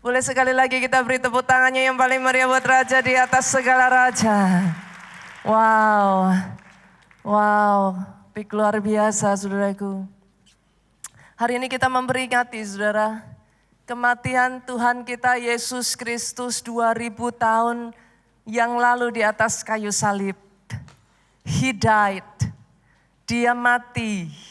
Boleh sekali lagi kita beri tepuk tangannya yang paling meriah buat Raja di atas segala Raja. Wow, pik luar biasa saudaraku. Hari ini kita memperingati saudara, kematian Tuhan kita Yesus Kristus 2000 tahun yang lalu di atas kayu salib. He died, dia mati.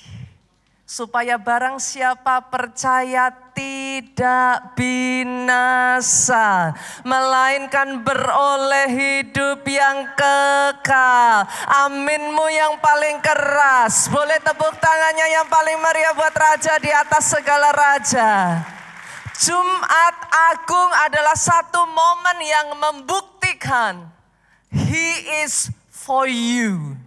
Supaya barang siapa percaya tidak binasa, melainkan beroleh hidup yang kekal. Aminmu yang paling keras. Boleh tepuk tangannya yang paling meriah buat Raja di atas segala Raja. Jumat Agung adalah satu momen yang membuktikan He is for you.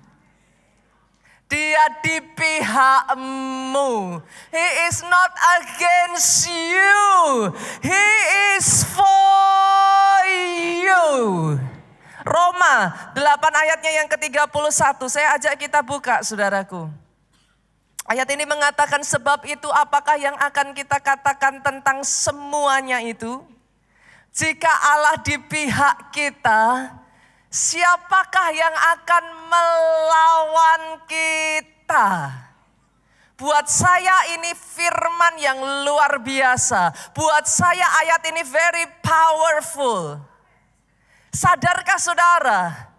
Dia di pihakmu. He is not against you. He is for you. Roma 8 ayatnya yang ke-31. Saya ajak kita buka saudaraku. Ayat ini mengatakan sebab itu apakah yang akan kita katakan tentang semuanya itu? Jika Allah di pihak kita, siapakah yang akan melawan kita? Buat saya ini firman yang luar biasa. Buat saya ayat ini very powerful. Sadarkah saudara?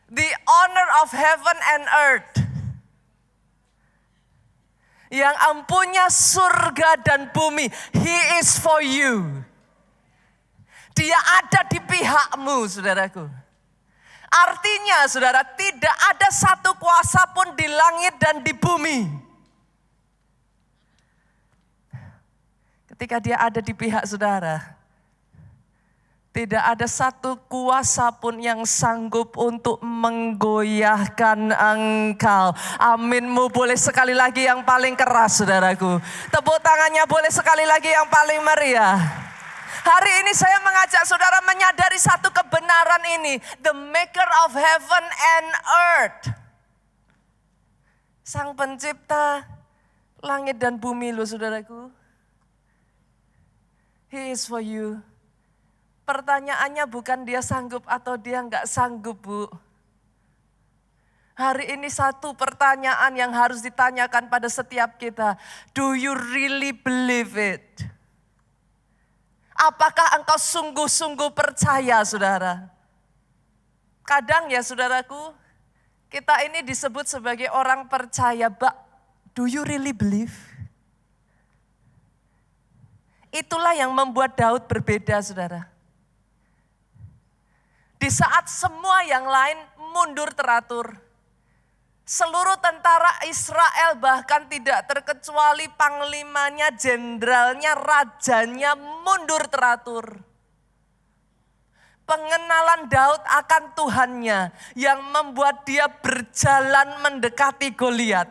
The owner of heaven and earth, yang empunya surga dan bumi, He is for you. Dia ada di pihakmu saudaraku. Artinya saudara, tidak ada satu kuasa pun di langit dan di bumi. Ketika dia ada di pihak saudara, tidak ada satu kuasa pun yang sanggup untuk menggoyahkan engkau. Aminmu boleh sekali lagi yang paling keras saudaraku. Tepuk tangannya boleh sekali lagi yang paling meriah. Hari ini saya mengajak saudara menyadari satu kebenaran ini. The maker of heaven and earth. Sang pencipta langit dan bumi loh saudaraku. He is for you. Pertanyaannya bukan dia sanggup atau dia enggak sanggup bu. Hari ini satu pertanyaan yang harus ditanyakan pada setiap kita. Do you really believe it? Apakah engkau sungguh-sungguh percaya saudara? Kadang ya saudaraku, kita ini disebut sebagai orang percaya, but do you really believe? Itulah yang membuat Daud berbeda saudara. Di saat semua yang lain mundur teratur. Seluruh tentara Israel bahkan tidak terkecuali panglimanya, jenderalnya, rajanya mundur teratur. Pengenalan Daud akan Tuhannya yang membuat dia berjalan mendekati Goliat.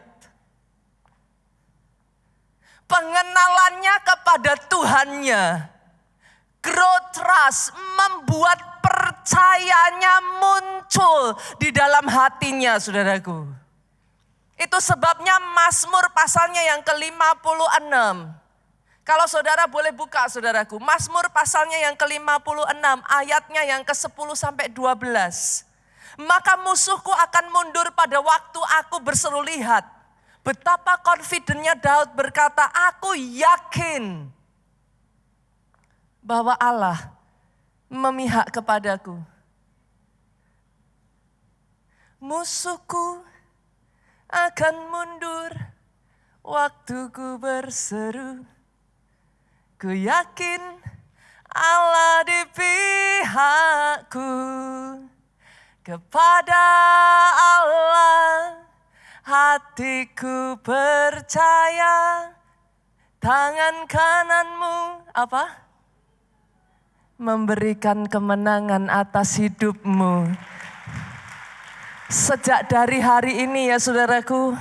Pengenalannya kepada Tuhannya, grow trust, membuat percayanya muncul di dalam hatinya saudaraku. Itu sebabnya Mazmur pasalnya yang ke-56. Kalau saudara boleh buka saudaraku. Mazmur pasalnya yang ke-56 ayatnya yang ke-10 sampai 12. Maka musuhku akan mundur pada waktu aku berseru. Lihat betapa confidentnya Daud berkata, aku yakin bahwa Allah memihak kepadaku. Musuhku akan mundur waktu ku berseru. Ku yakin Allah di pihakku. Kepada Allah hatiku percaya. Tangan kananmu apa? Memberikan kemenangan atas hidupmu. Sejak dari hari ini ya saudaraku,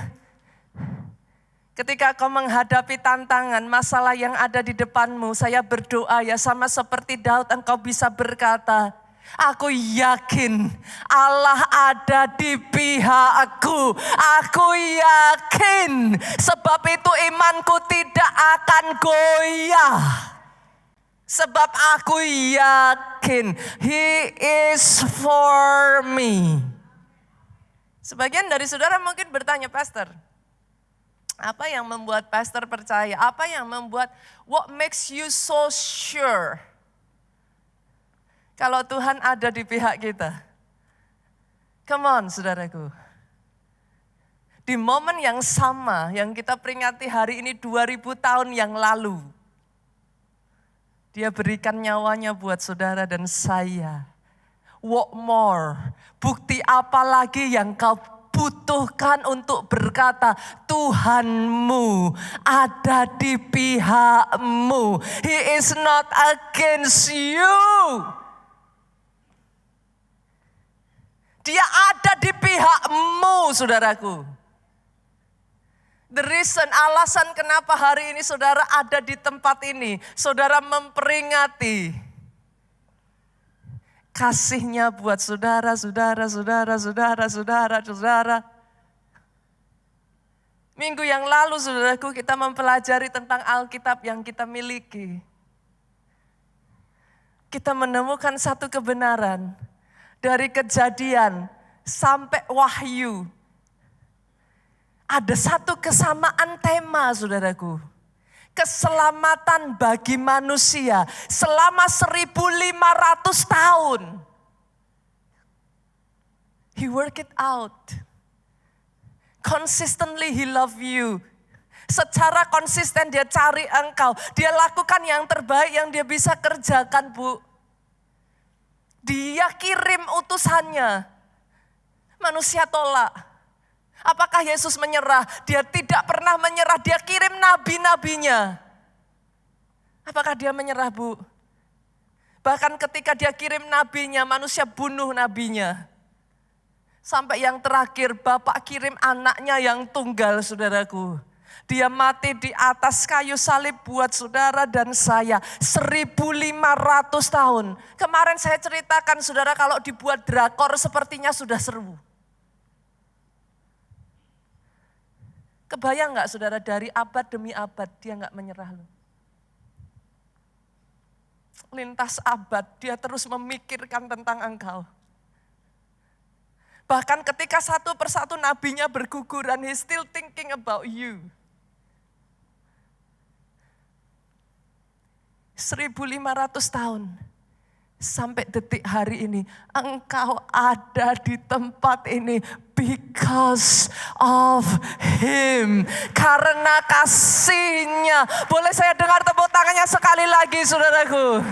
ketika kau menghadapi tantangan, masalah yang ada di depanmu, saya berdoa ya sama seperti Daud engkau bisa berkata, aku yakin Allah ada di pihakku. Aku yakin, sebab itu imanku tidak akan goyah. Sebab aku yakin He is for me. Sebagian dari saudara mungkin bertanya, Pastor, apa yang membuat pastor percaya? Apa yang membuat, what makes you so sure? Kalau Tuhan ada di pihak kita. Come on, saudaraku. Di momen yang sama yang kita peringati hari ini 2000 tahun yang lalu. Dia berikan nyawanya buat saudara dan saya. What more? Bukti apa lagi yang kau butuhkan untuk berkata, Tuhanmu ada di pihakmu. He is not against you. Dia ada di pihakmu, saudaraku. The reason, alasan kenapa hari ini saudara ada di tempat ini. Saudara memperingati kasihnya buat saudara. Minggu yang lalu saudaraku kita mempelajari tentang Alkitab yang kita miliki. Kita menemukan satu kebenaran. Dari Kejadian sampai Wahyu. Ada satu kesamaan tema, saudaraku. Keselamatan bagi manusia selama 1.500 tahun. He work it out. Consistently He love you. Secara konsisten dia cari engkau. Dia lakukan yang terbaik yang dia bisa kerjakan, Bu. Dia kirim utusannya. Manusia tolak. Apakah Yesus menyerah? Dia tidak pernah menyerah. Dia kirim nabi-nabinya. Apakah dia menyerah, Bu? Bahkan ketika dia kirim nabinya, manusia bunuh nabinya. Sampai yang terakhir, Bapak kirim anaknya yang tunggal, saudaraku. Dia mati di atas kayu salib buat saudara dan saya. 1.500 tahun. Kemarin saya ceritakan, saudara, kalau dibuat drakor sepertinya sudah seru. Kebayang gak saudara, dari abad demi abad dia gak menyerah loh. Lintas abad dia terus memikirkan tentang engkau. Bahkan ketika satu persatu nabinya berguguran, he still thinking about you. 1.500 tahun. Sampai detik hari ini, engkau ada di tempat ini because of Him. Karena kasihnya. Boleh saya dengar tepuk tangannya sekali lagi, saudaraku.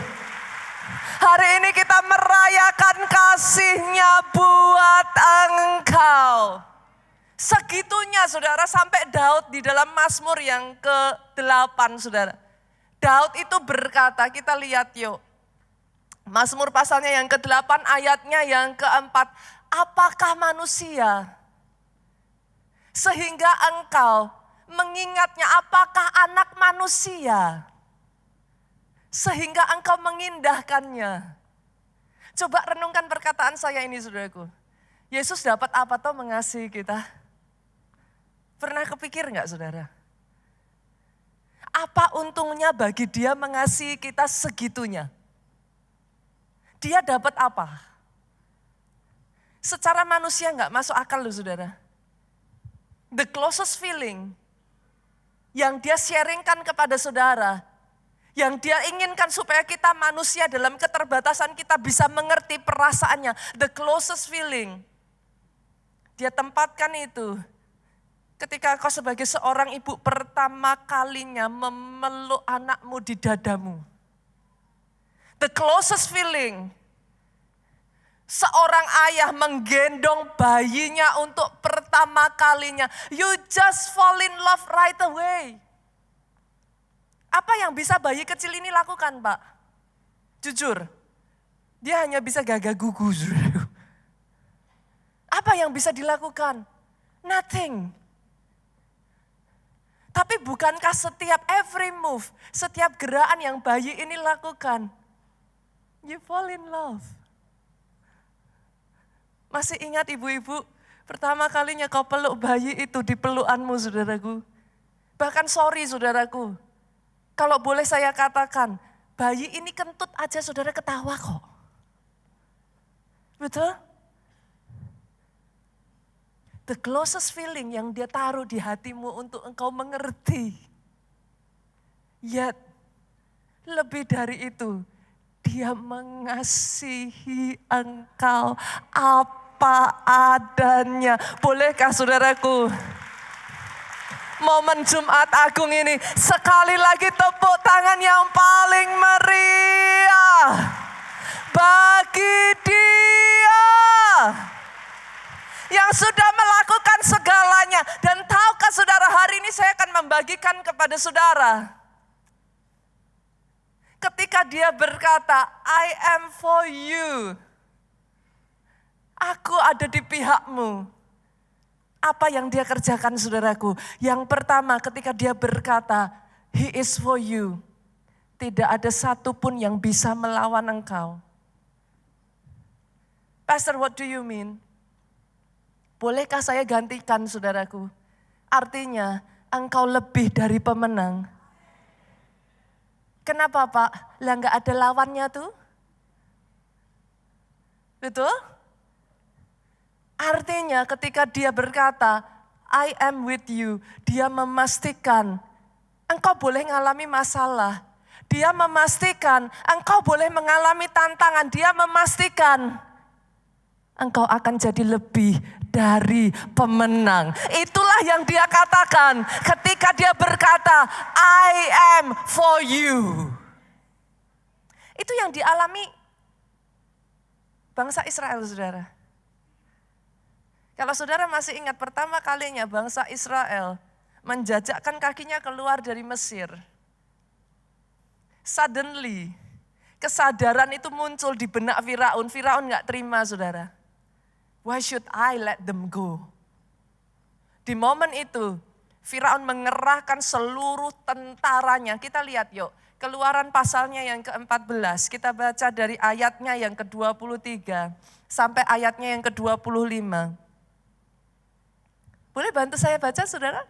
Hari ini kita merayakan kasihnya buat engkau. Segitunya, saudara, sampai Daud di dalam Mazmur yang ke-8, saudara. Daud itu berkata, kita lihat yuk. Mazmur pasalnya yang ke-8 ayatnya yang ke-4. Apakah manusia sehingga engkau mengingatnya? Apakah anak manusia sehingga engkau mengindahkannya? Coba renungkan perkataan saya ini, saudaraku. Yesus dapat apa toh mengasihi kita? Pernah kepikir enggak, saudara? Apa untungnya bagi dia mengasihi kita segitunya? Dia dapat apa? Secara manusia enggak masuk akal loh, saudara. The closest feeling yang dia sharingkan kepada saudara, yang dia inginkan supaya kita manusia dalam keterbatasan kita bisa mengerti perasaannya. The closest feeling. Dia tempatkan itu ketika kau sebagai seorang ibu pertama kalinya memeluk anakmu di dadamu. The closest feeling. Seorang ayah menggendong bayinya untuk pertama kalinya. You just fall in love right away. Apa yang bisa bayi kecil ini lakukan, Pak? Jujur, dia hanya bisa gagah gugu. Apa yang bisa dilakukan? Nothing. Tapi bukankah setiap every move, setiap gerakan yang bayi ini lakukan, you fall in love. Masih ingat ibu-ibu, pertama kalinya kau peluk bayi itu di pelukanmu, saudaraku. Bahkan sorry, saudaraku. Kalau boleh saya katakan, Bayi ini kentut aja saudara ketawa kok. Betul? The closest feeling yang dia taruh di hatimu untuk engkau mengerti. Yet, lebih dari itu, dia mengasihi engkau apa adanya. Bolehkah saudaraku? Momen Jumat Agung ini sekali lagi tepuk tangan yang paling meriah bagi Dia yang sudah melakukan segalanya. Dan tahukah saudara, hari ini saya akan membagikan kepada saudara. Ketika Dia berkata, I am for you. Aku ada di pihakmu. Apa yang Dia kerjakan saudaraku? Yang pertama ketika Dia berkata, He is for you. Tidak ada satupun yang bisa melawan engkau. Pastor, what do you mean? Bolehkah saya gantikan saudaraku? Artinya engkau lebih dari pemenang. Kenapa Pak? Lah enggak ada lawannya tuh? Betul? Artinya ketika Dia berkata, I am with you. Dia memastikan engkau boleh mengalami masalah. Dia memastikan engkau boleh mengalami tantangan. Dia memastikan engkau akan jadi lebih dari pemenang. Itulah yang Dia katakan ketika Dia berkata, I am for you. Itu yang dialami bangsa Israel, saudara. Kalau saudara masih ingat pertama kalinya bangsa Israel menjajakkan kakinya keluar dari Mesir. Suddenly, kesadaran itu muncul di benak Firaun. Firaun gak terima saudara. Why should I let them go? Di momen itu, Firaun mengerahkan seluruh tentaranya. Kita lihat yuk, Keluaran pasalnya yang ke-14. Kita baca dari ayatnya yang ke-23 sampai ayatnya yang ke-25. Boleh bantu saya baca saudara?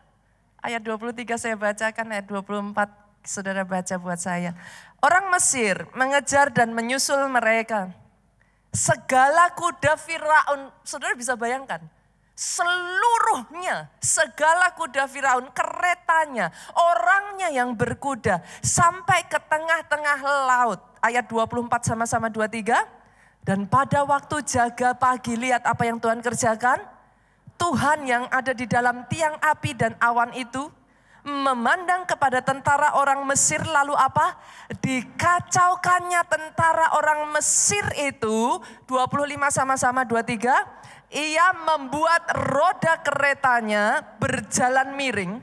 Ayat 23 saya bacakan, ayat 24 saudara baca buat saya. Orang Mesir mengejar dan menyusul mereka. Segala kuda Firaun, saudara bisa bayangkan. Seluruhnya, segala kuda Firaun, keretanya, orangnya yang berkuda. Sampai ke tengah-tengah laut. Ayat 24 sama-sama 23. Dan pada waktu jaga pagi, lihat apa yang Tuhan kerjakan. Tuhan yang ada di dalam tiang api dan awan itu memandang kepada tentara orang Mesir, lalu apa? Dikacaukannya tentara orang Mesir itu, 25 sama-sama 23, ia membuat roda keretanya berjalan miring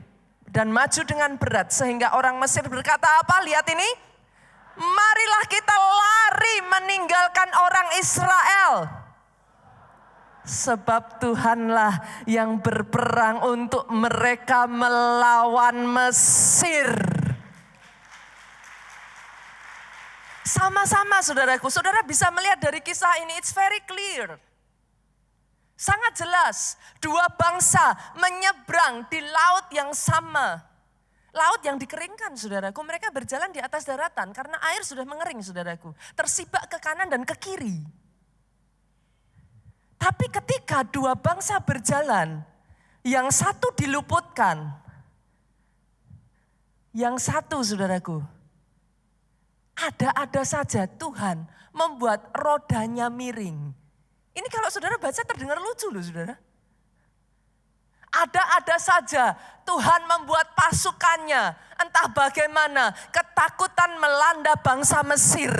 dan maju dengan berat sehingga orang Mesir berkata apa? Lihat ini, marilah kita lari meninggalkan orang Israel. Sebab Tuhanlah yang berperang untuk mereka melawan Mesir. Sama-sama saudaraku, saudara bisa melihat dari kisah ini, it's very clear. Sangat jelas, dua bangsa menyeberang di laut yang sama. Laut yang dikeringkan saudaraku, mereka berjalan di atas daratan karena air sudah mengering saudaraku. Tersibak ke kanan dan ke kiri. Tapi ketika dua bangsa berjalan, yang satu diluputkan, yang satu saudaraku, ada-ada saja Tuhan membuat rodanya miring. Ini kalau saudara baca terdengar lucu loh saudara. Ada-ada saja Tuhan membuat pasukannya, entah bagaimana, ketakutan melanda bangsa Mesir.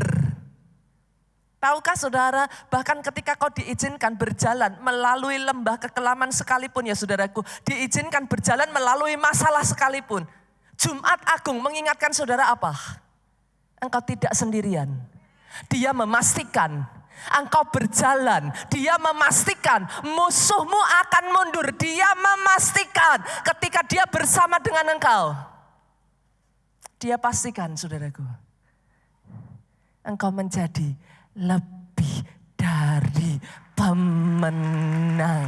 Tahukah saudara, bahkan ketika kau diizinkan berjalan melalui lembah kekelaman sekalipun ya saudaraku, diizinkan berjalan melalui masalah sekalipun. Jumat Agung mengingatkan saudara apa? Engkau tidak sendirian. Dia memastikan engkau berjalan. Dia memastikan musuhmu akan mundur. Dia memastikan ketika dia bersama dengan engkau. Dia pastikan saudaraku, engkau menjadi lebih dari pemenang.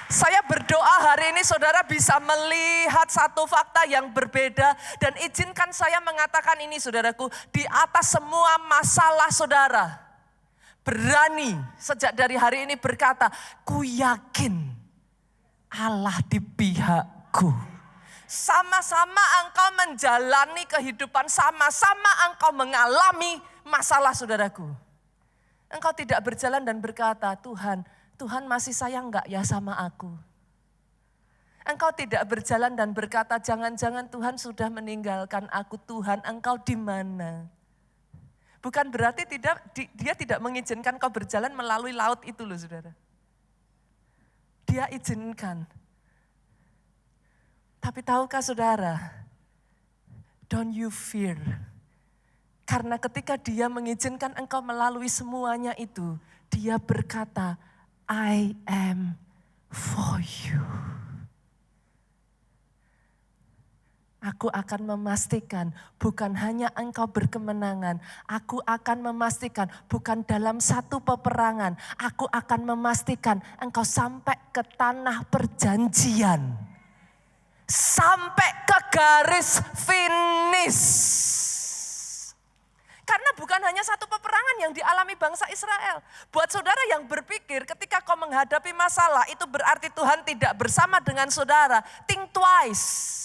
Saya berdoa hari ini saudara bisa melihat satu fakta yang berbeda. Dan izinkan saya mengatakan ini saudaraku. Di atas semua masalah saudara. Berani sejak dari hari ini berkata, ku yakin Allah di pihakku. Sama-sama engkau menjalani kehidupan, sama-sama engkau mengalami masalah saudaraku. Engkau tidak berjalan dan berkata, Tuhan masih sayang enggak ya sama aku? Engkau tidak berjalan dan berkata, jangan-jangan Tuhan sudah meninggalkan aku. Tuhan, engkau di mana? Bukan berarti dia tidak mengizinkan kau berjalan melalui laut itu loh saudara. Dia izinkan. Tapi tahukah saudara, don't you fear. Karena ketika dia mengizinkan engkau melalui semuanya itu, dia berkata, I am for you. Aku akan memastikan bukan hanya engkau berkemenangan. Aku akan memastikan bukan dalam satu peperangan. Aku akan memastikan engkau sampai ke tanah perjanjian. Sampai ke garis finish. Karena bukan hanya satu peperangan yang dialami bangsa Israel. Buat saudara yang berpikir ketika kau menghadapi masalah itu berarti Tuhan tidak bersama dengan saudara. Think twice.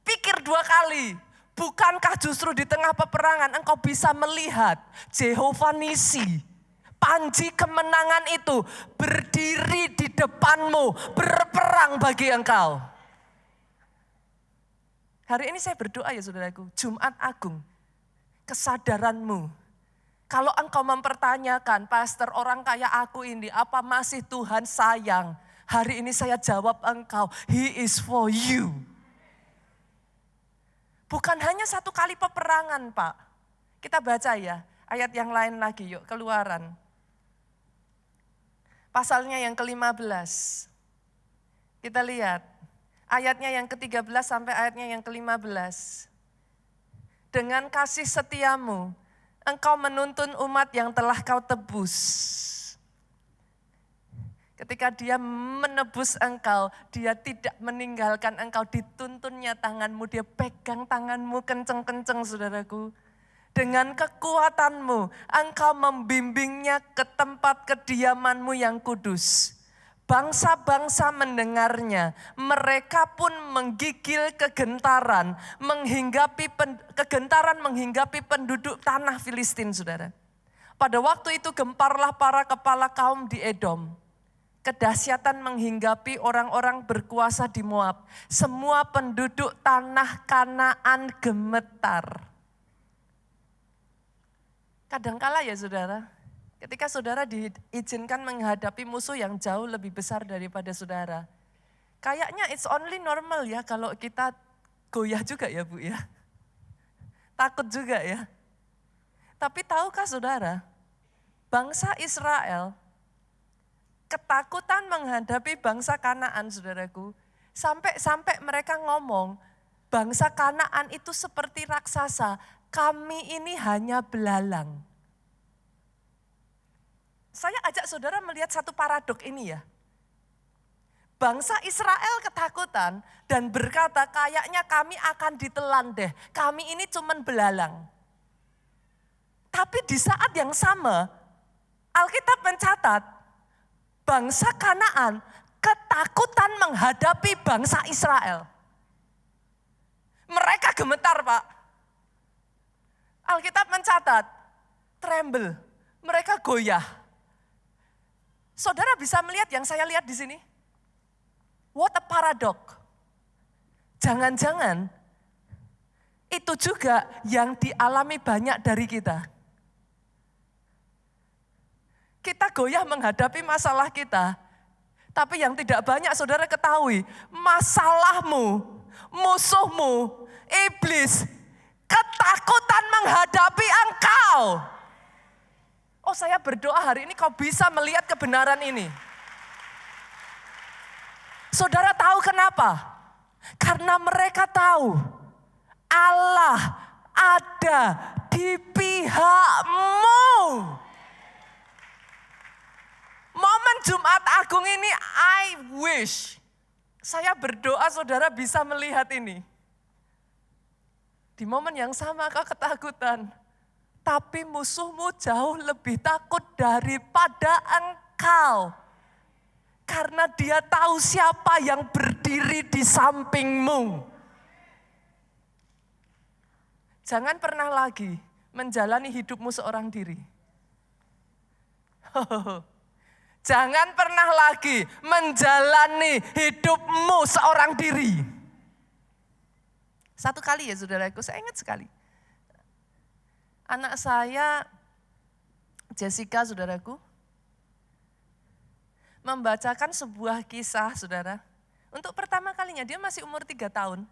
Pikir 2 kali, bukankah justru di tengah peperangan engkau bisa melihat Jehovah Nisi, panji kemenangan itu berdiri di depanmu, berperang bagi engkau. Hari ini saya berdoa ya saudaraku, Jumat Agung, kesadaranmu. Kalau engkau mempertanyakan, pastor orang kaya aku ini, apa masih Tuhan sayang? Hari ini saya jawab engkau, He is for you. Bukan hanya 1 kali peperangan Pak. Kita baca ya, ayat yang lain lagi yuk, Keluaran. Pasalnya yang ke-15. Kita lihat, ayatnya yang ke-13 sampai ayatnya yang ke-15. Dengan kasih setiamu, engkau menuntun umat yang telah kau tebus. Ketika dia menebus engkau, dia tidak meninggalkan engkau, dituntunnya tanganmu, dia pegang tanganmu kenceng-kenceng saudaraku. Dengan kekuatanmu, engkau membimbingnya ke tempat kediamanmu yang kudus. Bangsa-bangsa mendengarnya, mereka pun menggigil kegentaran, menghinggapi penduduk tanah Filistin saudara. Pada waktu itu gemparlah para kepala kaum di Edom. Kedahsyatan menghinggapi orang-orang berkuasa di Moab. Semua penduduk tanah Kanaan gemetar. Kadangkala ya saudara, ketika saudara diizinkan menghadapi musuh yang jauh lebih besar daripada saudara. Kayaknya it's only normal ya kalau kita goyah juga ya Bu ya. Takut juga ya. Tapi tahukah saudara, bangsa Israel ketakutan menghadapi bangsa Kanaan saudaraku. Sampai mereka ngomong, bangsa Kanaan itu seperti raksasa, kami ini hanya belalang. Saya ajak saudara melihat satu paradok ini ya. Bangsa Israel ketakutan dan berkata kayaknya kami akan ditelan deh, kami ini cuman belalang. Tapi di saat yang sama, Alkitab mencatat, bangsa Kanaan ketakutan menghadapi bangsa Israel. Mereka gemetar Pak. Alkitab mencatat, tremble, mereka goyah. Saudara bisa melihat yang saya lihat di sini? What a paradox. Jangan-jangan itu juga yang dialami banyak dari kita. Kita goyah menghadapi masalah kita. Tapi yang tidak banyak saudara ketahui, masalahmu, musuhmu, iblis, ketakutan menghadapi engkau. Oh saya berdoa hari ini kau bisa melihat kebenaran ini. Saudara tahu kenapa? Karena mereka tahu Allah ada di pihakmu. Momen Jumat Agung ini I wish, saya berdoa saudara bisa melihat ini. Di momen yang sama kau ketakutan, tapi musuhmu jauh lebih takut daripada engkau. Karena dia tahu siapa yang berdiri di sampingmu. Jangan pernah lagi menjalani hidupmu seorang diri. Jangan pernah lagi menjalani hidupmu seorang diri. Satu kali ya saudaraku, saya ingat sekali. Anak saya, Jessica saudaraku, membacakan sebuah kisah saudara. Untuk pertama kalinya dia masih umur 3 tahun.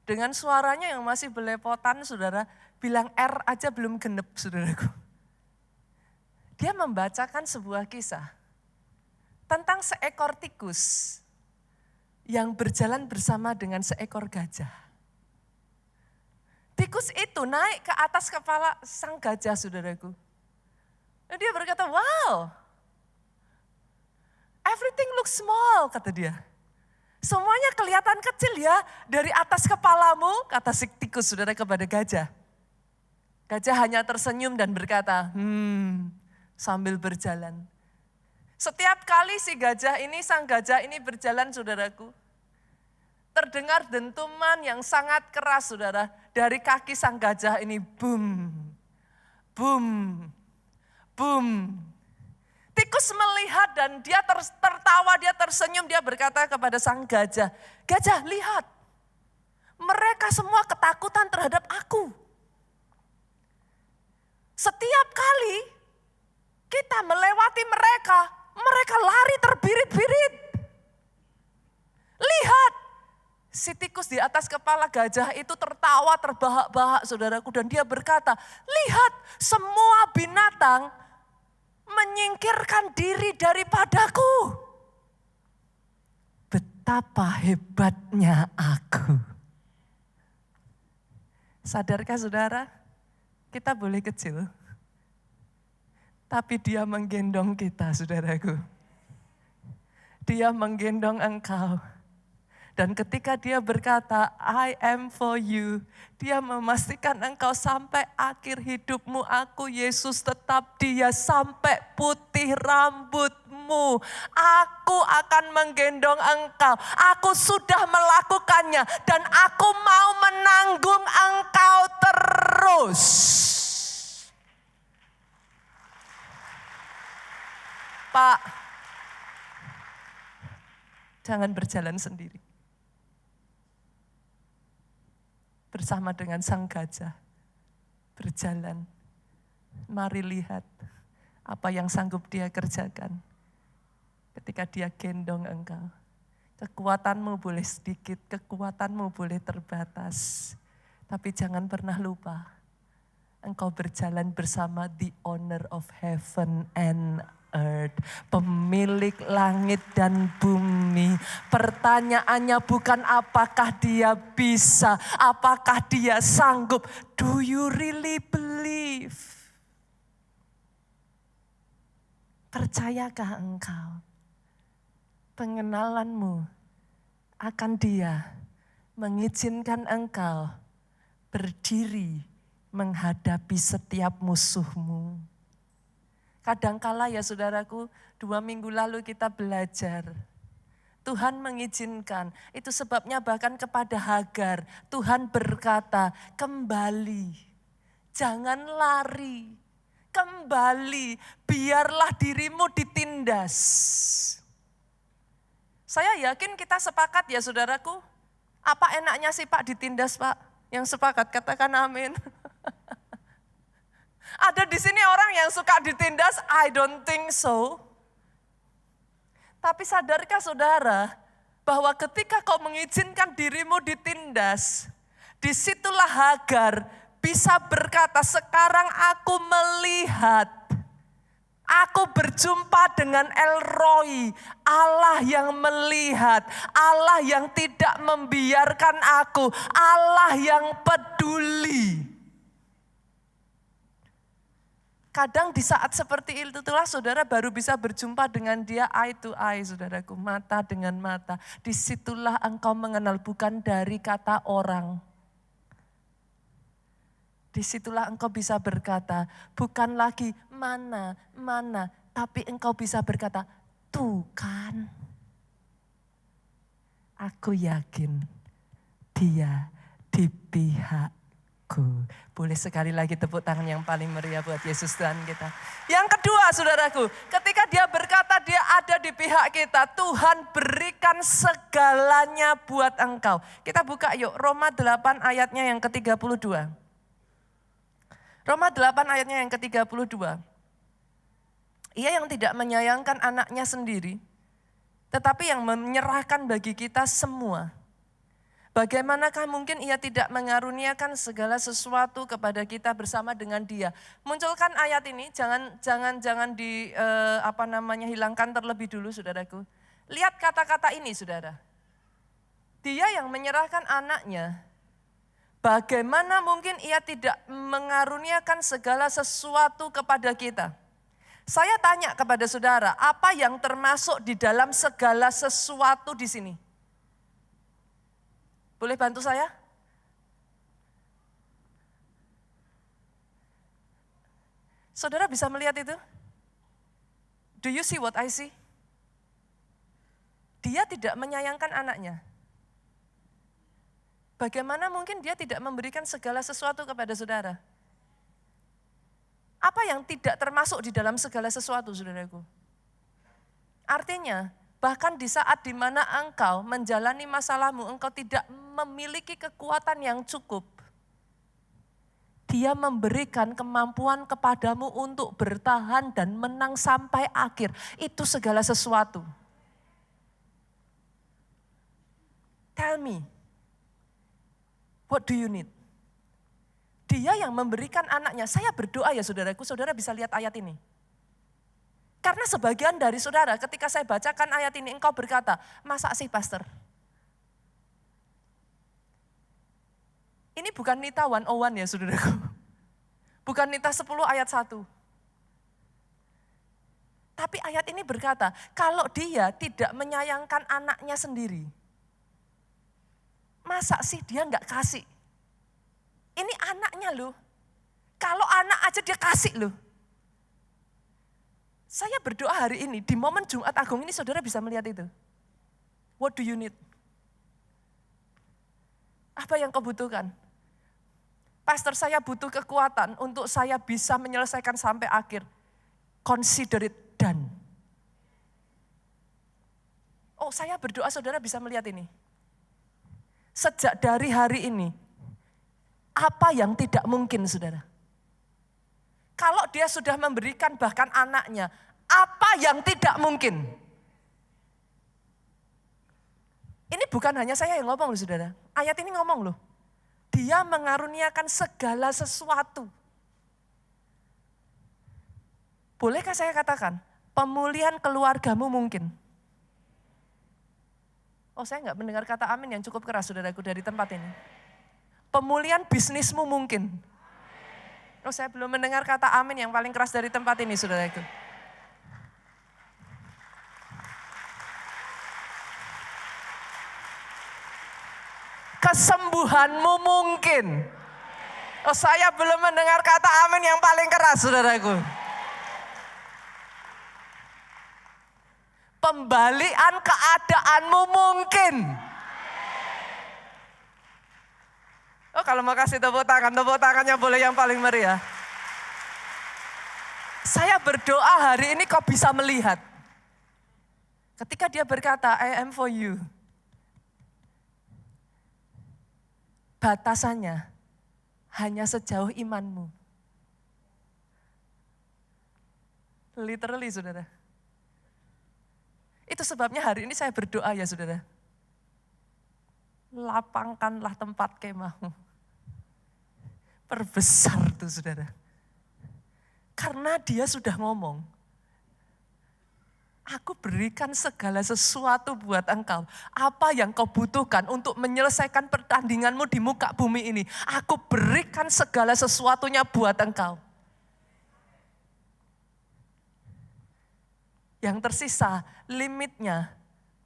Dengan suaranya yang masih belepotan saudara, bilang R aja belum genep saudaraku. Dia membacakan sebuah kisah tentang seekor tikus yang berjalan bersama dengan seekor gajah. Tikus itu naik ke atas kepala sang gajah saudaraku. Dan dia berkata, wow, everything looks small, kata dia. Semuanya kelihatan kecil ya dari atas kepalamu, kata si tikus saudara kepada gajah. Gajah hanya tersenyum dan berkata, sambil berjalan. Setiap kali sang gajah ini berjalan saudaraku, terdengar dentuman yang sangat keras saudara, dari kaki sang gajah ini, boom, boom, boom. Tikus melihat dan dia tertawa, dia tersenyum, dia berkata kepada sang gajah, gajah lihat, mereka semua ketakutan terhadap aku. Setiap kali kita melewati mereka, mereka lari terbirit-birit. Lihat, si tikus di atas kepala gajah itu tertawa terbahak-bahak saudaraku. Dan dia berkata, lihat semua binatang menyingkirkan diri daripadaku. Betapa hebatnya aku. Sadarkah saudara, kita boleh kecil, tapi dia menggendong kita saudaraku. Dia menggendong engkau. Dan ketika dia berkata, I am for you. Dia memastikan engkau sampai akhir hidupmu. Aku Yesus tetap dia sampai putih rambutmu. Aku akan menggendong engkau. Aku sudah melakukannya. Dan aku mau menanggung engkau terus. Pak, jangan berjalan sendiri. Bersama dengan sang gajah, berjalan. Mari lihat apa yang sanggup dia kerjakan. Ketika dia gendong engkau. Kekuatanmu boleh sedikit, kekuatanmu boleh terbatas. Tapi jangan pernah lupa, engkau berjalan bersama the owner of heaven and earth, pemilik langit dan bumi. Pertanyaannya bukan apakah dia bisa, apakah dia sanggup. Do you really believe? Percayakah engkau? Pengenalanmu akan dia mengizinkan engkau berdiri menghadapi setiap musuhmu. Kadangkala ya saudaraku, 2 minggu lalu kita belajar. Tuhan mengizinkan, itu sebabnya bahkan kepada Hagar, Tuhan berkata, kembali, jangan lari, kembali, biarlah dirimu ditindas. Saya yakin kita sepakat ya saudaraku, apa enaknya sih Pak ditindas Pak? Yang sepakat katakan amin. Ada di sini orang yang suka ditindas? I don't think so. Tapi sadarkah saudara bahwa ketika kau mengizinkan dirimu ditindas, disitulah Hagar bisa berkata, sekarang aku melihat, aku berjumpa dengan El Roi, Allah yang melihat, Allah yang tidak membiarkan aku, Allah yang peduli. Kadang di saat seperti itulah saudara baru bisa berjumpa dengan dia eye to eye, saudaraku. Mata dengan mata. Disitulah engkau mengenal, bukan dari kata orang. Disitulah engkau bisa berkata, bukan lagi mana, tapi engkau bisa berkata, tuh kan. Aku yakin dia di pihakku. Boleh sekali lagi tepuk tangan yang paling meriah buat Yesus Tuhan kita. Yang kedua saudaraku, ketika dia berkata dia ada di pihak kita, Tuhan berikan segalanya buat engkau. Kita buka yuk Roma 8 ayatnya yang ke-32. Roma 8 ayatnya yang ke-32. Ia yang tidak menyayangkan anaknya sendiri, tetapi yang menyerahkan bagi kita semua. Bagaimanakah mungkin ia tidak mengaruniakan segala sesuatu kepada kita bersama dengan dia? Munculkan ayat ini, jangan hilangkan terlebih dulu saudaraku. Lihat kata-kata ini saudara. Dia yang menyerahkan anaknya, bagaimana mungkin ia tidak mengaruniakan segala sesuatu kepada kita? Saya tanya kepada saudara, apa yang termasuk di dalam segala sesuatu di sini? Boleh bantu saya? Saudara bisa melihat itu? Do you see what I see? Dia tidak menyayangkan anaknya. Bagaimana mungkin dia tidak memberikan segala sesuatu kepada saudara? Apa yang tidak termasuk di dalam segala sesuatu, saudaraku? Artinya, bahkan di saat dimana engkau menjalani masalahmu, engkau tidak memiliki kekuatan yang cukup. Dia memberikan kemampuan kepadamu untuk bertahan dan menang sampai akhir. Itu segala sesuatu. Tell me, what do you need? Dia yang memberikan anaknya. Saya berdoa ya saudaraku, saudara bisa lihat ayat ini. Karena sebagian dari saudara ketika saya bacakan ayat ini engkau berkata, masa sih pastor? Ini bukan Nita 101 ya saudaraku. Bukan Nita 10 ayat 1. Tapi ayat ini berkata, kalau dia tidak menyayangkan anaknya sendiri, masa sih dia enggak kasih? Ini anaknya loh. Kalau anak aja dia kasih loh. Saya berdoa hari ini, di momen Jumat Agung ini saudara bisa melihat itu. What do you need? Apa yang kau butuhkan? Pastor, saya butuh kekuatan untuk saya bisa menyelesaikan sampai akhir. Consider it done. Oh, saya berdoa saudara bisa melihat ini. Sejak dari hari ini, apa yang tidak mungkin saudara? Kalau dia sudah memberikan bahkan anaknya, apa yang tidak mungkin? Ini bukan hanya saya yang ngomong loh saudara. Ayat ini ngomong loh. Dia mengaruniakan segala sesuatu. Bolehkah saya katakan, pemulihan keluargamu mungkin? Oh saya enggak mendengar kata amin yang cukup keras saudaraku dari tempat ini. Pemulihan bisnismu mungkin. Oh saya belum mendengar kata amin yang paling keras dari tempat ini saudaraku. Kesembuhanmu mungkin. Oh saya belum mendengar kata amin yang paling keras saudaraku. Pembalian keadaanmu mungkin. Oh kalau mau kasih tepuk tangannya boleh yang paling meriah. Saya berdoa hari ini kau bisa melihat. Ketika dia berkata, I am for you. Batasannya hanya sejauh imanmu. Literally saudara. Itu sebabnya hari ini saya berdoa ya saudara. Lapangkanlah tempat kemahmu. Perbesar tuh saudara. Karena dia sudah ngomong. Aku berikan segala sesuatu buat engkau. Apa yang kau butuhkan untuk menyelesaikan pertandinganmu di muka bumi ini. Aku berikan segala sesuatunya buat engkau. Yang tersisa, limitnya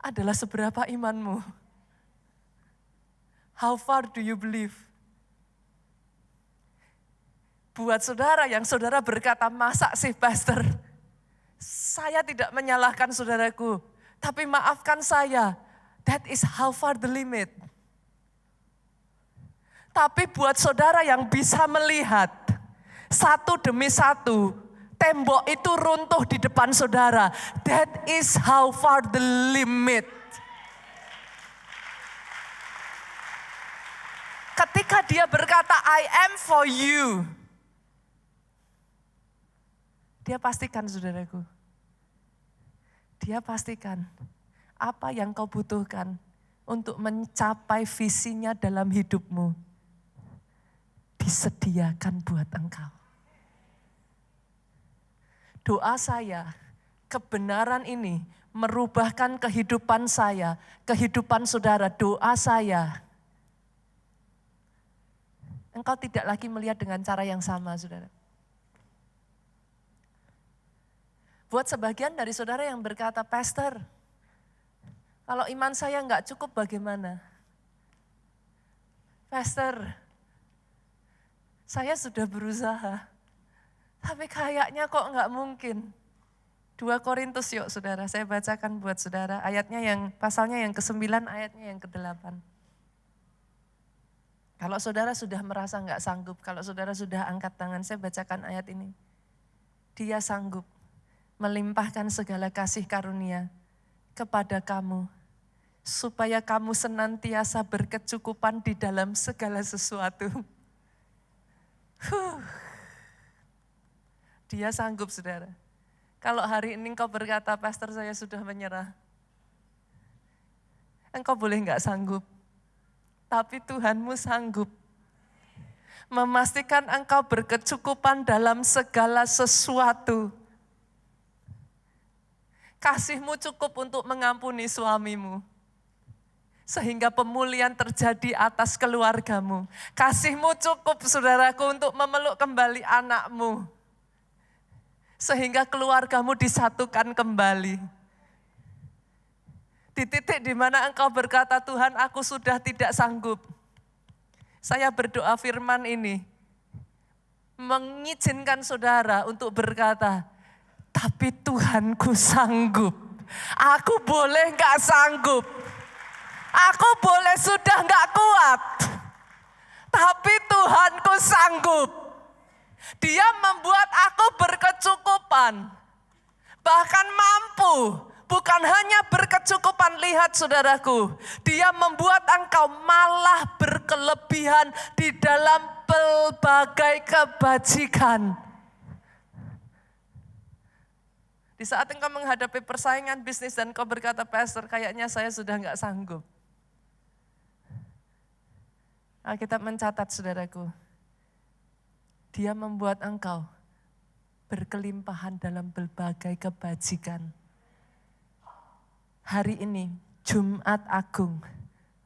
adalah seberapa imanmu. How far do you believe? Buat saudara yang saudara berkata, masa sih pastor? Saya tidak menyalahkan saudaraku, tapi maafkan saya. That is how far the limit. Tapi buat saudara yang bisa melihat satu demi satu, tembok itu runtuh di depan saudara. That is how far the limit. Ketika dia berkata, I am for you. Dia pastikan saudaraku. Dia pastikan apa yang kau butuhkan untuk mencapai visinya dalam hidupmu. Disediakan buat engkau. Doa saya, kebenaran ini merubahkan kehidupan saya, kehidupan saudara. Doa saya, engkau tidak lagi melihat dengan cara yang sama, saudara. Buat sebagian dari saudara yang berkata, pastor, kalau iman saya enggak cukup bagaimana? Pastor, saya sudah berusaha, tapi kayaknya kok enggak mungkin. 2 Korintus yuk saudara, saya bacakan buat saudara ayatnya pasalnya yang ke-9, ayatnya yang ke-8. Kalau saudara sudah merasa enggak sanggup, kalau saudara sudah angkat tangan, saya bacakan ayat ini. Dia sanggup melimpahkan segala kasih karunia kepada kamu, supaya kamu senantiasa berkecukupan di dalam segala sesuatu. Dia sanggup, saudara. Kalau hari ini engkau berkata, pastor saya sudah menyerah, engkau boleh enggak sanggup, tapi Tuhanmu sanggup memastikan engkau berkecukupan dalam segala sesuatu. Kasih-Mu cukup untuk mengampuni suamimu, sehingga pemulihan terjadi atas keluargamu. Kasih-Mu cukup, saudaraku, untuk memeluk kembali anakmu, sehingga keluargamu disatukan kembali. Di titik di mana engkau berkata, Tuhan, aku sudah tidak sanggup. Saya berdoa firman ini mengizinkan saudara untuk berkata, tapi Tuhanku sanggup. Aku boleh gak sanggup. Aku boleh sudah gak kuat. Tapi Tuhanku sanggup. Dia membuat aku berkecukupan. Bahkan mampu. Bukan hanya berkecukupan, lihat saudaraku. Dia membuat engkau malah berkelebihan di dalam pelbagai kebajikan. Di saat engkau menghadapi persaingan bisnis dan kau berkata, pastor kayaknya saya sudah enggak sanggup. Alkitab mencatat saudaraku, dia membuat engkau berkelimpahan dalam berbagai kebajikan. Hari ini, Jumat Agung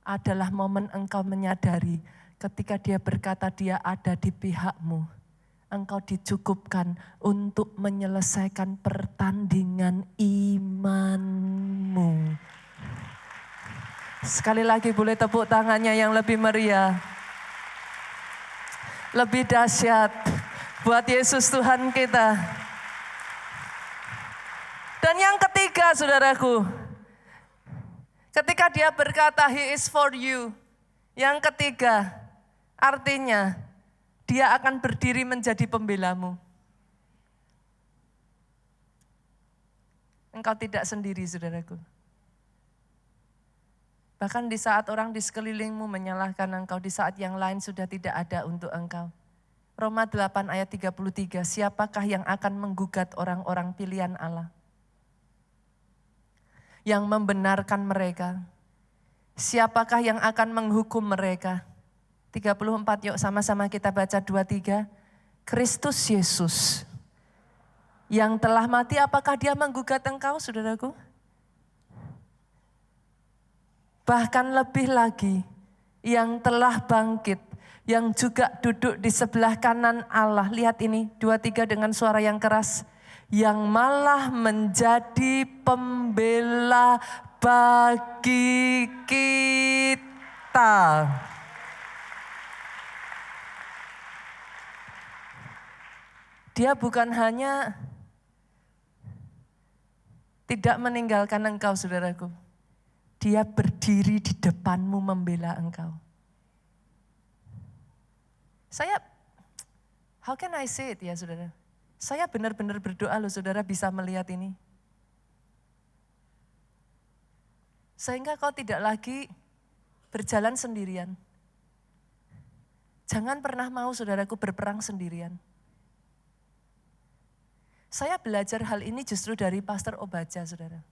adalah momen engkau menyadari ketika dia berkata dia ada di pihakmu. Engkau dicukupkan untuk menyelesaikan pertandingan imanmu. Sekali lagi boleh tepuk tangannya yang lebih meriah. Lebih dahsyat buat Yesus Tuhan kita. Dan yang ketiga saudaraku, ketika dia berkata He is for you. Yang ketiga, artinya dia akan berdiri menjadi pembelamu. Engkau tidak sendiri, saudaraku. Bahkan di saat orang di sekelilingmu menyalahkan engkau, di saat yang lain sudah tidak ada untuk engkau. Roma 8 ayat 33, siapakah yang akan menggugat orang-orang pilihan Allah? Yang membenarkan mereka. Siapakah yang akan menghukum mereka? 34 yuk sama-sama kita baca 23. Kristus Yesus yang telah mati, apakah dia menggugat engkau saudaraku? Bahkan lebih lagi yang telah bangkit, yang juga duduk di sebelah kanan Allah. Lihat ini 23 dengan suara yang keras. yang malah menjadi pembela bagi kita. Dia bukan hanya tidak meninggalkan engkau, saudaraku. Dia berdiri di depanmu membela engkau. How can I say it ya saudara? Saya benar-benar berdoa loh saudara bisa melihat ini. Sehingga kau tidak lagi berjalan sendirian. Jangan pernah mau saudaraku berperang sendirian. Saya belajar hal ini justru dari Pastor Obaja saudara.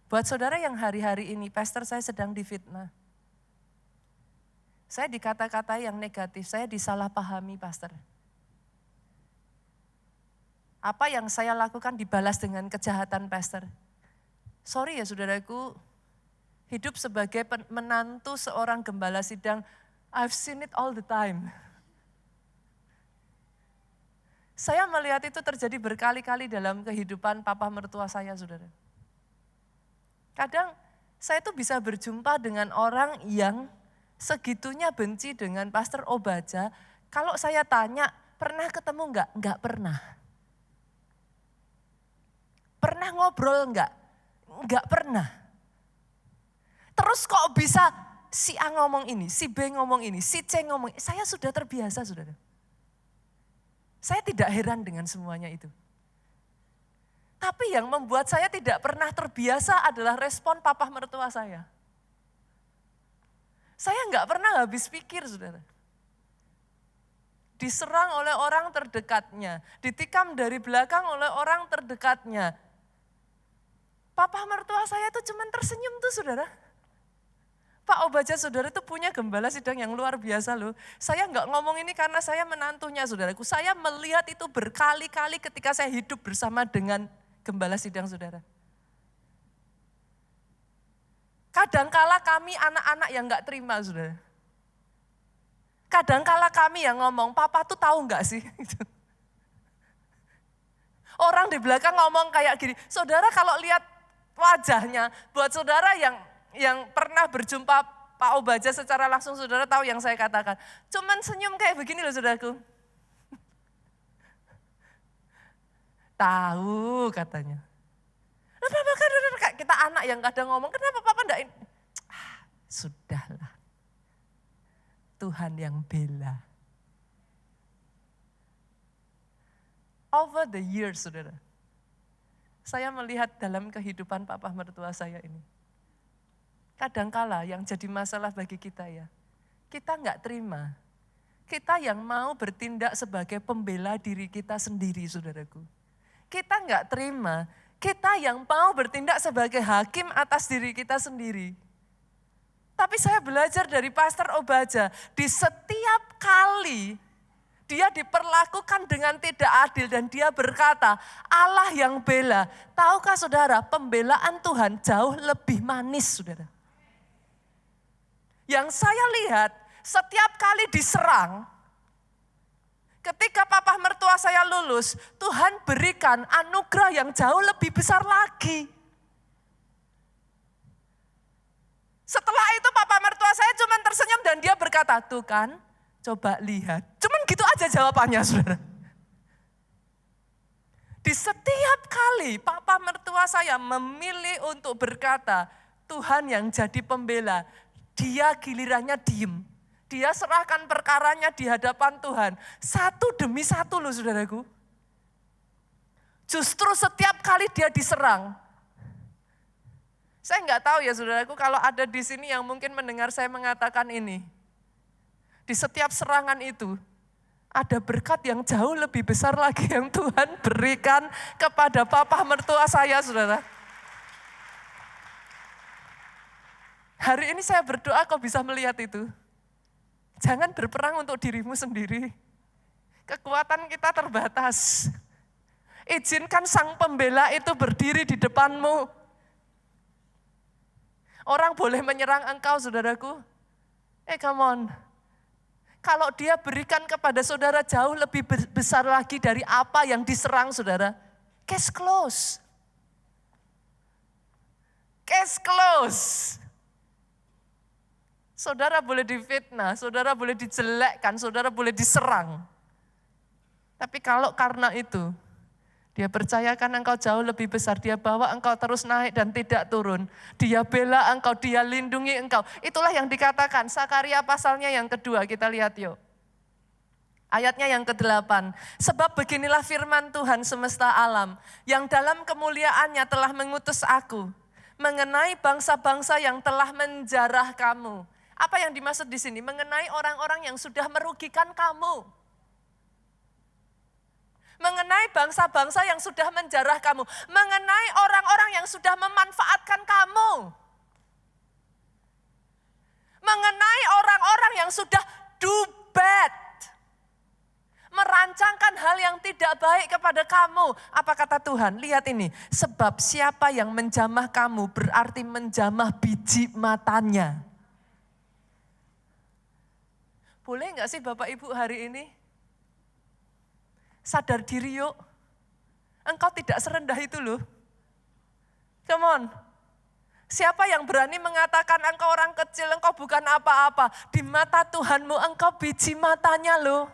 Buat saudara yang hari-hari ini, pastor saya sedang difitnah. Saya dikata-katai yang negatif, saya disalahpahami pastor. Apa yang saya lakukan dibalas dengan kejahatan pastor. Sorry ya saudaraku, hidup sebagai menantu seorang gembala sidang, I've seen it all the time. Saya melihat itu terjadi berkali-kali dalam kehidupan papa mertua saya saudara. Kadang saya tuh bisa berjumpa dengan orang yang segitunya benci dengan Pastor Obaja. Kalau saya tanya, pernah ketemu enggak? Enggak pernah. Pernah ngobrol enggak? Enggak pernah. Terus kok bisa si A ngomong ini, si B ngomong ini, si C ngomong ini. Saya sudah terbiasa saudara. Saya tidak heran dengan semuanya itu. Tapi yang membuat saya tidak pernah terbiasa adalah respon papa mertua saya. Saya enggak pernah habis pikir saudara. Diserang oleh orang terdekatnya, ditikam dari belakang oleh orang terdekatnya. Papa mertua saya itu cuma tersenyum tuh saudara. Pak Obaja saudara itu punya gembala sidang yang luar biasa loh. Saya enggak ngomong ini karena saya menantunya saudaraku. Saya melihat itu berkali-kali ketika saya hidup bersama dengan gembala sidang saudara. Kadangkala kami anak-anak yang enggak terima saudara. Kadangkala kami yang ngomong, papa tuh tahu enggak sih? Orang di belakang ngomong kayak gini, saudara kalau lihat wajahnya, buat saudara yang pernah berjumpa Pak Obaja secara langsung, saudara tahu yang saya katakan. Cuman senyum kayak begini loh saudaraku. Tahu katanya. Kenapa kan kita anak yang kadang ngomong, kenapa papa enggak ini? Sudahlah. Tuhan yang bela. Over the years saudara. Saya melihat dalam kehidupan papa mertua saya ini. Kadangkala yang jadi masalah bagi kita ya, kita enggak terima. Kita yang mau bertindak sebagai pembela diri kita sendiri saudaraku. Kita enggak terima, kita yang mau bertindak sebagai hakim atas diri kita sendiri. Tapi saya belajar dari Pastor Obaja, di setiap kali dia diperlakukan dengan tidak adil dan dia berkata, Allah yang bela. Tahukah saudara, pembelaan Tuhan jauh lebih manis saudara. Yang saya lihat, setiap kali diserang, ketika papa mertua saya lulus, Tuhan berikan anugerah yang jauh lebih besar lagi. Setelah itu papa mertua saya cuma tersenyum dan dia berkata, tuh kan, coba lihat. Cuman gitu aja jawabannya saudara. Di setiap kali papa mertua saya memilih untuk berkata, Tuhan yang jadi pembela, dia gilirannya diem. Dia serahkan perkaranya di hadapan Tuhan. Satu demi satu loh saudaraku. Justru setiap kali dia diserang. Saya enggak tahu ya saudaraku kalau ada di sini yang mungkin mendengar saya mengatakan ini. Di setiap serangan itu ada berkat yang jauh lebih besar lagi yang Tuhan berikan kepada papa mertua saya saudara. Hari ini saya berdoa kau bisa melihat itu. Jangan berperang untuk dirimu sendiri. Kekuatan kita terbatas. Izinkan sang pembela itu berdiri di depanmu. Orang boleh menyerang engkau saudaraku. Come on. Kalau dia berikan kepada saudara jauh lebih besar lagi dari apa yang diserang saudara. Case close. Case close. Saudara boleh difitnah, saudara boleh dijelekkan, saudara boleh diserang. Tapi kalau karena itu, dia percayakan engkau jauh lebih besar. Dia bawa engkau terus naik dan tidak turun. Dia bela engkau, dia lindungi engkau. Itulah yang dikatakan Sakaria pasalnya yang kedua. Kita lihat yuk. Ayatnya yang ke-8. Sebab beginilah firman Tuhan semesta alam. Yang dalam kemuliaannya telah mengutus aku. Mengenai bangsa-bangsa yang telah menjarah kamu. Apa yang dimaksud di sini? Mengenai orang-orang yang sudah merugikan kamu. Mengenai bangsa-bangsa yang sudah menjarah kamu. Mengenai orang-orang yang sudah memanfaatkan kamu. Mengenai orang-orang yang sudah do bad. Merancangkan hal yang tidak baik kepada kamu. Apa kata Tuhan? Lihat ini. Sebab siapa yang menjamah kamu berarti menjamah biji matanya. Boleh enggak sih Bapak Ibu hari ini? Sadar diri yuk. Engkau tidak serendah itu loh. Come on. Siapa yang berani mengatakan engkau orang kecil, engkau bukan apa-apa. Di mata Tuhanmu engkau biji matanya loh.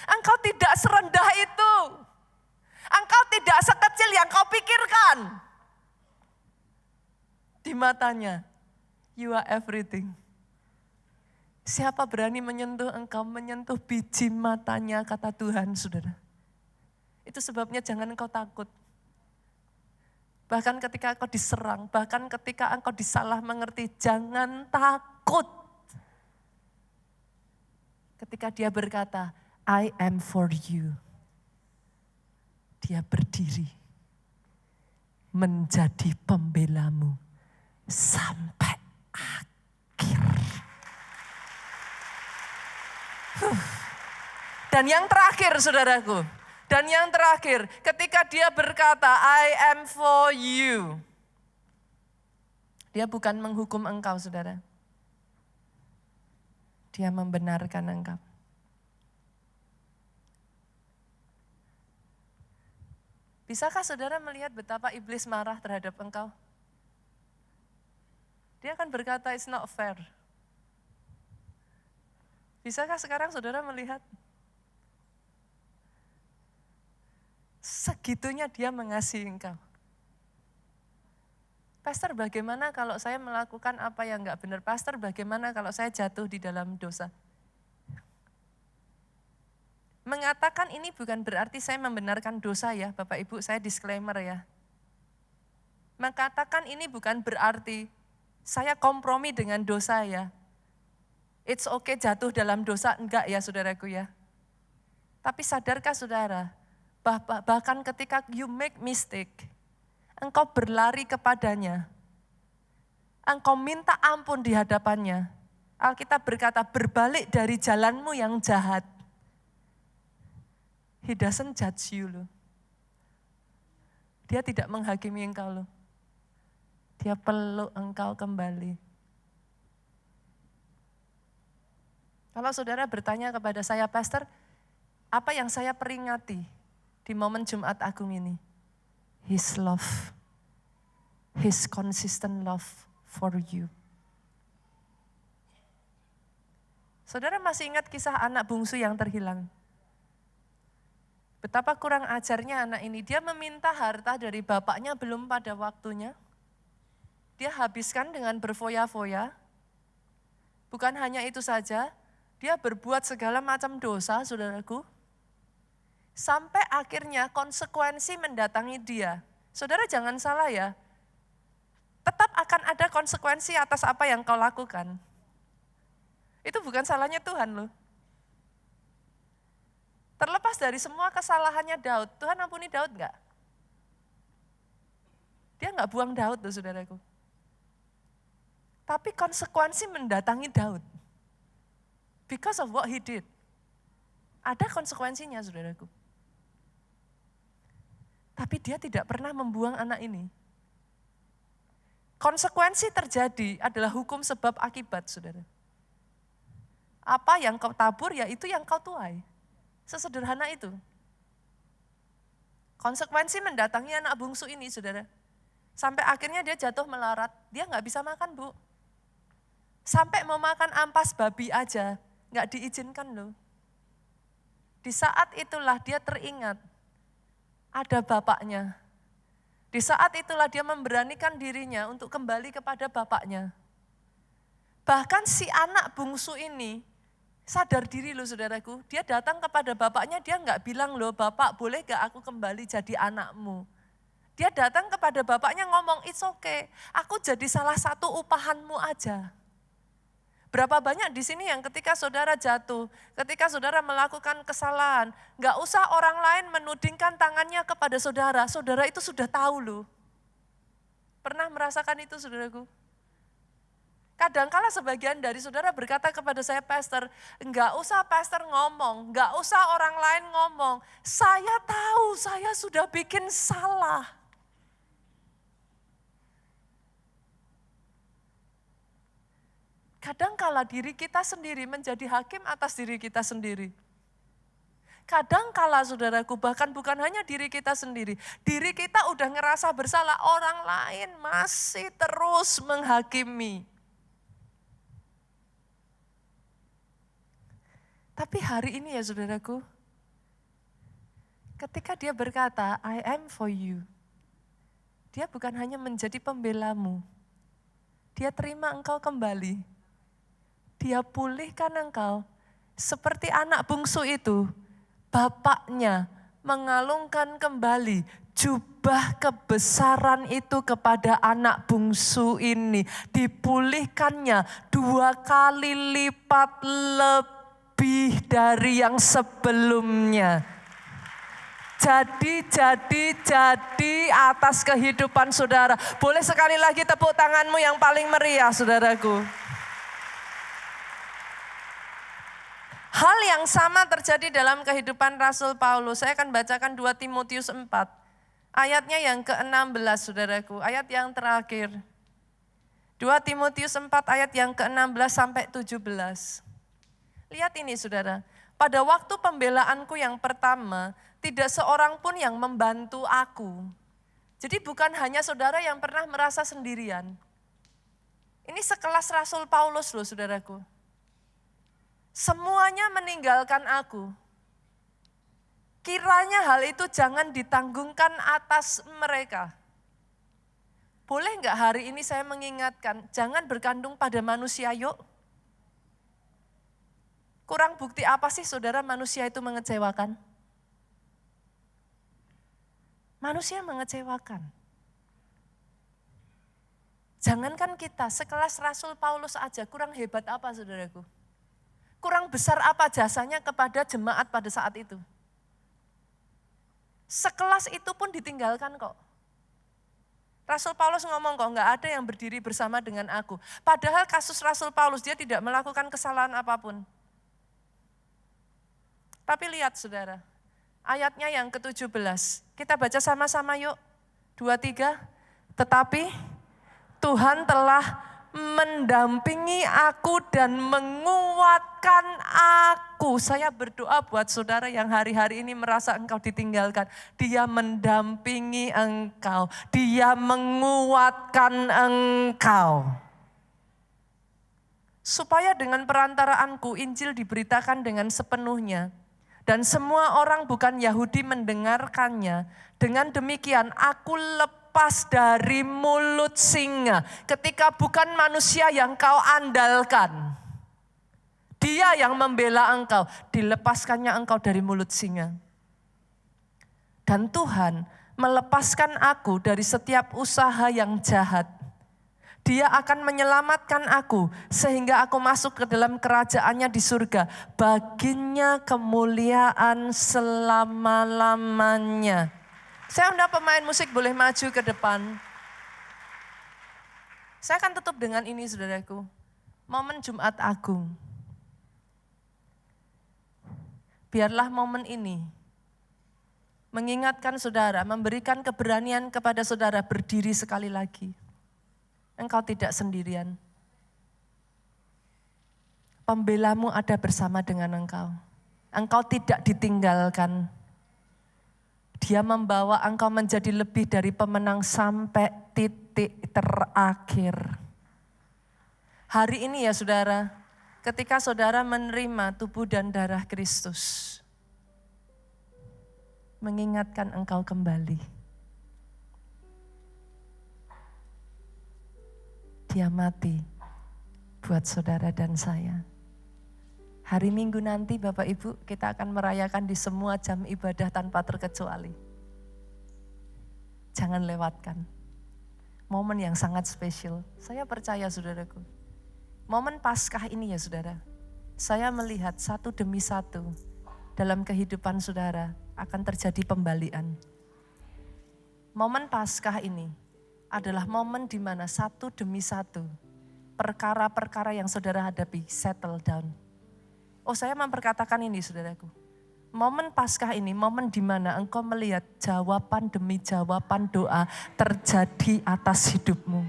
Engkau tidak serendah itu. Engkau tidak sekecil yang kau pikirkan. Di matanya, you are everything. Siapa berani menyentuh engkau, menyentuh biji matanya, kata Tuhan, saudara. Itu sebabnya jangan engkau takut. Bahkan ketika engkau diserang, bahkan ketika engkau disalah mengerti, jangan takut. Ketika dia berkata, I am for you. Dia berdiri, menjadi pembelamu sampai akhir. Dan yang terakhir saudaraku, dan yang terakhir ketika dia berkata I am for you. Dia bukan menghukum engkau saudara. Dia membenarkan engkau. Bisakah saudara melihat betapa iblis marah terhadap engkau? Dia akan berkata it's not fair. Bisakah sekarang saudara melihat? Segitunya dia mengasihi engkau. Pastor, bagaimana kalau saya melakukan apa yang enggak benar? Pastor, bagaimana kalau saya jatuh di dalam dosa? Mengatakan ini bukan berarti saya membenarkan dosa ya, Bapak Ibu, saya disclaimer ya. Mengatakan ini bukan berarti saya kompromi dengan dosa ya. It's okay jatuh dalam dosa, enggak ya saudaraku ya. Tapi sadarkah saudara, bahkan ketika you make mistake, engkau berlari kepadanya, engkau minta ampun di hadapannya. Alkitab berkata, berbalik dari jalanmu yang jahat. He doesn't judge you loh. Dia tidak menghakimi engkau loh. Dia peluk engkau kembali. Kalau saudara bertanya kepada saya, Pastor, apa yang saya peringati di momen Jumat Agung ini? His love, His consistent love for you. Saudara masih ingat kisah anak bungsu yang terhilang? Betapa kurang ajarnya anak ini. Dia meminta harta dari bapaknya belum pada waktunya. Dia habiskan dengan berfoya-foya. Bukan hanya itu saja, dia berbuat segala macam dosa, saudaraku. Sampai akhirnya konsekuensi mendatangi dia. Saudara jangan salah ya. Tetap akan ada konsekuensi atas apa yang kau lakukan. Itu bukan salahnya Tuhan loh. Terlepas dari semua kesalahannya Daud, Tuhan ampuni Daud enggak? Dia enggak buang Daud loh saudaraku. Tapi konsekuensi mendatangi Daud. Because of what he did. Ada konsekuensinya saudaraku. Tapi dia tidak pernah membuang anak ini. Konsekuensi terjadi adalah hukum sebab akibat saudara. Apa yang kau tabur, ya itu yang kau tuai. Sesederhana itu. Konsekuensi mendatangi anak bungsu ini, saudara. Sampai akhirnya dia jatuh melarat, dia nggak bisa makan, Bu. Sampai mau makan ampas babi aja, nggak diizinkan loh. Di saat itulah dia teringat, ada bapaknya. Di saat itulah dia memberanikan dirinya untuk kembali kepada bapaknya. Bahkan si anak bungsu ini, sadar diri loh saudaraku, dia datang kepada bapaknya, dia nggak bilang loh, Bapak boleh gak aku kembali jadi anakmu. Dia datang kepada bapaknya ngomong, it's okay, aku jadi salah satu upahanmu aja. Berapa banyak di sini yang ketika saudara jatuh, ketika saudara melakukan kesalahan, nggak usah orang lain menudingkan tangannya kepada saudara, saudara itu sudah tahu loh. Pernah merasakan itu saudaraku? Kadangkala sebagian dari saudara berkata kepada saya, Pastor, enggak usah pastor ngomong, enggak usah orang lain ngomong. Saya tahu saya sudah bikin salah. Kadangkala diri kita sendiri menjadi hakim atas diri kita sendiri. Kadangkala saudaraku, bahkan bukan hanya diri kita sendiri. Diri kita udah ngerasa bersalah, orang lain masih terus menghakimi. Tapi hari ini ya saudaraku, ketika dia berkata, I am for you. Dia bukan hanya menjadi pembelamu. Dia terima engkau kembali. Dia pulihkan engkau. Seperti anak bungsu itu, bapaknya mengalungkan kembali jubah kebesaran itu kepada anak bungsu ini. Dipulihkannya 2 kali lipat lebih dari yang sebelumnya. Jadi atas kehidupan saudara. Boleh sekali lagi tepuk tanganmu yang paling meriah saudaraku. Hal yang sama terjadi dalam kehidupan Rasul Paulus. Saya akan bacakan 2 Timotius 4. Ayatnya yang ke-16 saudaraku. Ayat yang terakhir. 2 Timotius 4 ayat yang ke-16 sampai 17. Lihat ini saudara, pada waktu pembelaanku yang pertama, tidak seorang pun yang membantu aku. Jadi bukan hanya saudara yang pernah merasa sendirian. Ini sekelas Rasul Paulus loh saudaraku. Semuanya meninggalkan aku. Kiranya hal itu jangan ditanggungkan atas mereka. Boleh enggak hari ini saya mengingatkan, jangan bergantung pada manusia yuk. Kurang bukti apa sih saudara manusia itu mengecewakan? Manusia mengecewakan. Jangankan kita, sekelas Rasul Paulus aja kurang hebat apa saudaraku? Kurang besar apa jasanya kepada jemaat pada saat itu? Sekelas itu pun ditinggalkan kok. Rasul Paulus ngomong kok nggak ada yang berdiri bersama dengan aku. Padahal kasus Rasul Paulus dia tidak melakukan kesalahan apapun. Tapi lihat saudara, ayatnya yang ke-17. Kita baca sama-sama yuk. 2, 3. Tetapi Tuhan telah mendampingi aku dan menguatkan aku. Saya berdoa buat saudara yang hari-hari ini merasa engkau ditinggalkan. Dia mendampingi engkau. Dia menguatkan engkau. Supaya dengan perantaraanku Injil diberitakan dengan sepenuhnya. Dan semua orang bukan Yahudi mendengarkannya. Dengan demikian aku lepas dari mulut singa. Ketika bukan manusia yang kau andalkan. Dia yang membela engkau. Dilepaskannya engkau dari mulut singa. Dan Tuhan melepaskan aku dari setiap usaha yang jahat. Dia akan menyelamatkan aku sehingga aku masuk ke dalam kerajaannya di surga. Baginya kemuliaan selama-lamanya. Saya undang pemain musik boleh maju ke depan. Saya akan tutup dengan ini saudaraku. Momen Jumat Agung. Biarlah momen ini mengingatkan saudara, memberikan keberanian kepada saudara berdiri sekali lagi. Engkau tidak sendirian. Pembelamu ada bersama dengan engkau. Engkau tidak ditinggalkan. Dia membawa engkau menjadi lebih dari pemenang sampai titik terakhir. Hari ini ya saudara, ketika saudara menerima tubuh dan darah Kristus, mengingatkan engkau kembali. Dia mati buat saudara dan saya. Hari Minggu nanti Bapak Ibu kita akan merayakan di semua jam ibadah tanpa terkecuali. Jangan lewatkan. Momen yang sangat spesial. Saya percaya saudaraku. Momen Paskah ini ya saudara. Saya melihat satu demi satu dalam kehidupan saudara akan terjadi pembalian. Momen Paskah ini adalah momen di mana satu demi satu perkara-perkara yang saudara hadapi settle down. Oh, saya memperkatakan ini saudaraku. Momen Paskah ini momen di mana engkau melihat jawaban demi jawaban doa terjadi atas hidupmu.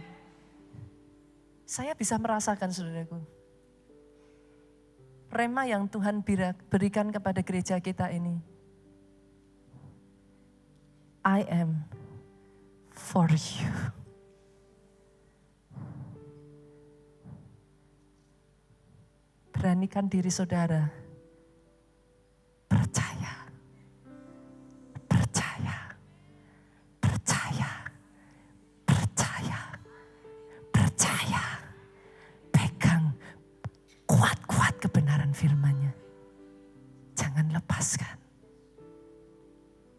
Saya bisa merasakan saudaraku. Rema yang Tuhan berikan kepada gereja kita ini. I am for you. Beranikan diri saudara, percaya, percaya, percaya, percaya, percaya, pegang kuat-kuat kebenaran firman-Nya. Jangan lepaskan.